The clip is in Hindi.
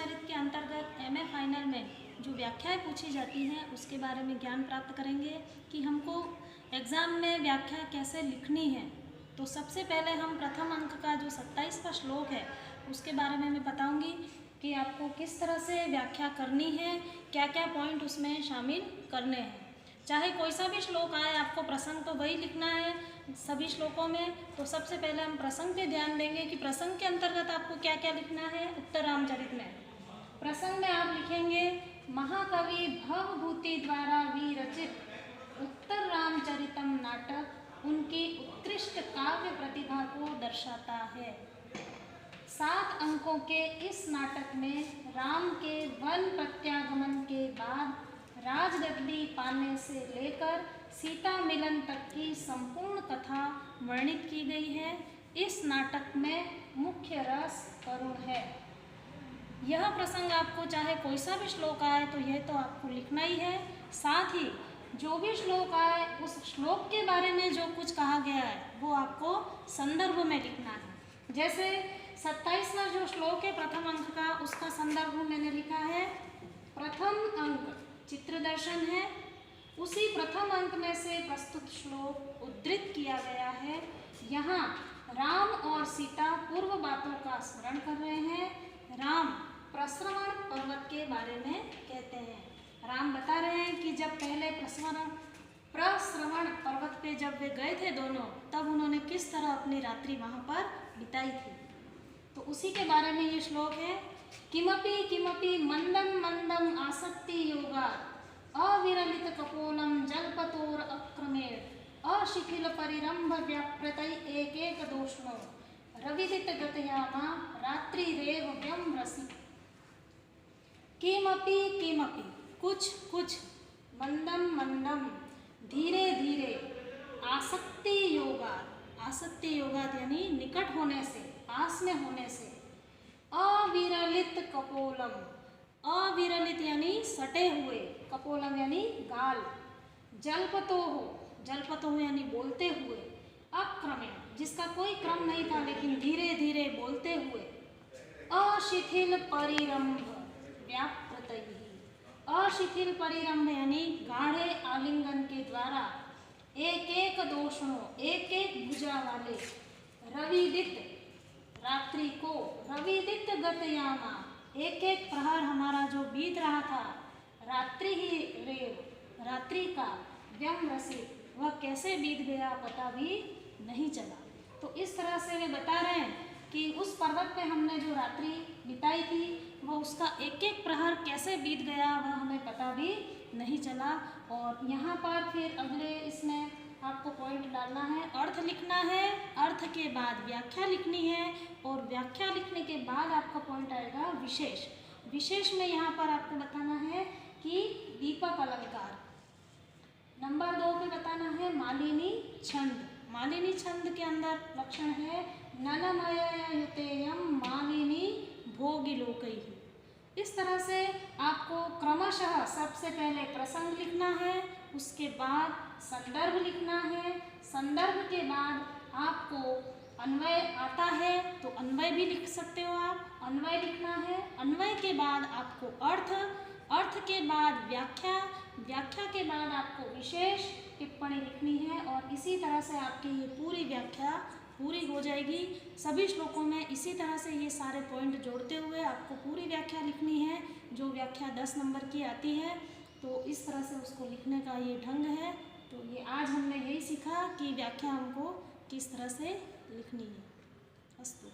रामचरित के अंतर्गत एमए फाइनल में जो व्याख्याएं पूछी जाती हैं उसके बारे में ज्ञान प्राप्त करेंगे कि हमको एग्ज़ाम में व्याख्या कैसे लिखनी है। तो सबसे पहले हम प्रथम अंक का जो 27वां श्लोक है उसके बारे में मैं बताऊंगी कि आपको किस तरह से व्याख्या करनी है, क्या क्या पॉइंट उसमें शामिल करने हैं। चाहे कोई सा भी श्लोक आए, आपको प्रसंग तो वही लिखना है सभी श्लोकों में। तो सबसे पहले हम प्रसंग पे ध्यान देंगे कि प्रसंग के अंतर्गत आपको क्या क्या लिखना है। उत्तर रामचरित में प्रसंग में आप लिखेंगे महाकवि भवभूति द्वारा विरचित उत्तर रामचरितम नाटक उनकी उत्कृष्ट काव्य प्रतिभा को दर्शाता है। 7 अंकों के इस नाटक में राम के वन प्रत्यागमन के बाद राजगद्दी पाने से लेकर सीता मिलन तक की संपूर्ण कथा वर्णित की गई है। इस नाटक में मुख्य रस करुण है। यह प्रसंग आपको चाहे कोई सा भी श्लोक आए तो यह तो आपको लिखना ही है। साथ ही जो भी श्लोक आए उस श्लोक के बारे में जो कुछ कहा गया है वो आपको संदर्भ में लिखना है। जैसे 27वां जो श्लोक है प्रथम अंक का, उसका संदर्भ मैंने लिखा है प्रथम अंक चित्र दर्शन है। उसी प्रथम अंक में से प्रस्तुत श्लोक उद्धृत किया गया है। यहाँ राम और सीता पूर्व बातों का स्मरण कर रहे हैं। राम प्रस्रवण पर्वत के बारे में कहते हैं। राम बता रहे हैं कि जब पहले प्रस्रवण पर्वत पे जब वे गए थे दोनों, तब उन्होंने किस तरह अपनी रात्रि वहाँ पर बिताई थी। तो उसी के बारे में ये श्लोक है। किमपि किमपि मंदम मंदम आसक्ति योगा अविरलित कपोलम जलपतोर अक्रमेण अशिथिल परिरंभ व्यापृतै एक दोषणो रविदित गतयामा रात्रि रेव व्यम रसी। किमपि किमपि कुछ कुछ, मंदम मंदम धीरे धीरे, आसक्ति योगा, आसक्ति योगा यानी निकट होने से, पास में होने से, अविरलित कपोलम, अविरलित यानी सटे हुए, कपोलम यानी गाल, जलपतोह, जलपतोह यानी बोलते हुए, अक्रमेण जिसका कोई क्रम नहीं था लेकिन धीरे धीरे बोलते हुए, अशिथिल परिरंभ व्यापृतैः, अशिथिल परिरंभ यानी गाढ़े आलिंगन के द्वारा, एक एक दोषणों, एक एक भुजा वाले, रविदित रात्रि को, रविदित गतयामा एक एक प्रहर हमारा जो बीत रहा था, रात्रि ही रेव रात्रि का, व्यम रसित वह कैसे बीत गया पता भी नहीं चला। तो इस तरह से वे बता रहे हैं कि उस पर्वत पे हमने जो रात्रि बिताई थी वह उसका एक एक प्रहर कैसे बीत गया वह हमें पता भी नहीं चला। और यहाँ पर फिर अगले इसमें आपको पॉइंट डालना है, अर्थ लिखना है, अर्थ के बाद व्याख्या लिखनी है और व्याख्या लिखने के बाद आपका पॉइंट आएगा विशेष। विशेष में यहाँ पर आपको बताना है कि दीपक अलंकार। नंबर 2 पे बताना है मालिनी छंद। मालिनी छंद के अंदर लक्षण है ननमययुतेयं मालिनी भोगिलोकैः। इस तरह से आपको क्रमशः सबसे पहले प्रसंग लिखना है, उसके बाद संदर्भ लिखना है, संदर्भ के बाद आपको अन्वय आता है तो अन्वय भी लिख सकते हो आप, अन्वय लिखना है, अन्वय के बाद आपको अर्थ, अर्थ के बाद व्याख्या, व्याख्या के बाद आपको विशेष टिप्पणी लिखनी है। और इसी तरह से आपकी ये पूरी व्याख्या पूरी हो जाएगी। सभी श्लोकों में इसी तरह से ये सारे पॉइंट जोड़ते हुए आपको पूरी व्याख्या लिखनी है। जो व्याख्या 10 नंबर की आती है तो इस तरह से उसको लिखने का ये ढंग है। तो ये आज हमने यही सीखा कि व्याख्या हमको किस तरह से लिखनी है। अस्तु।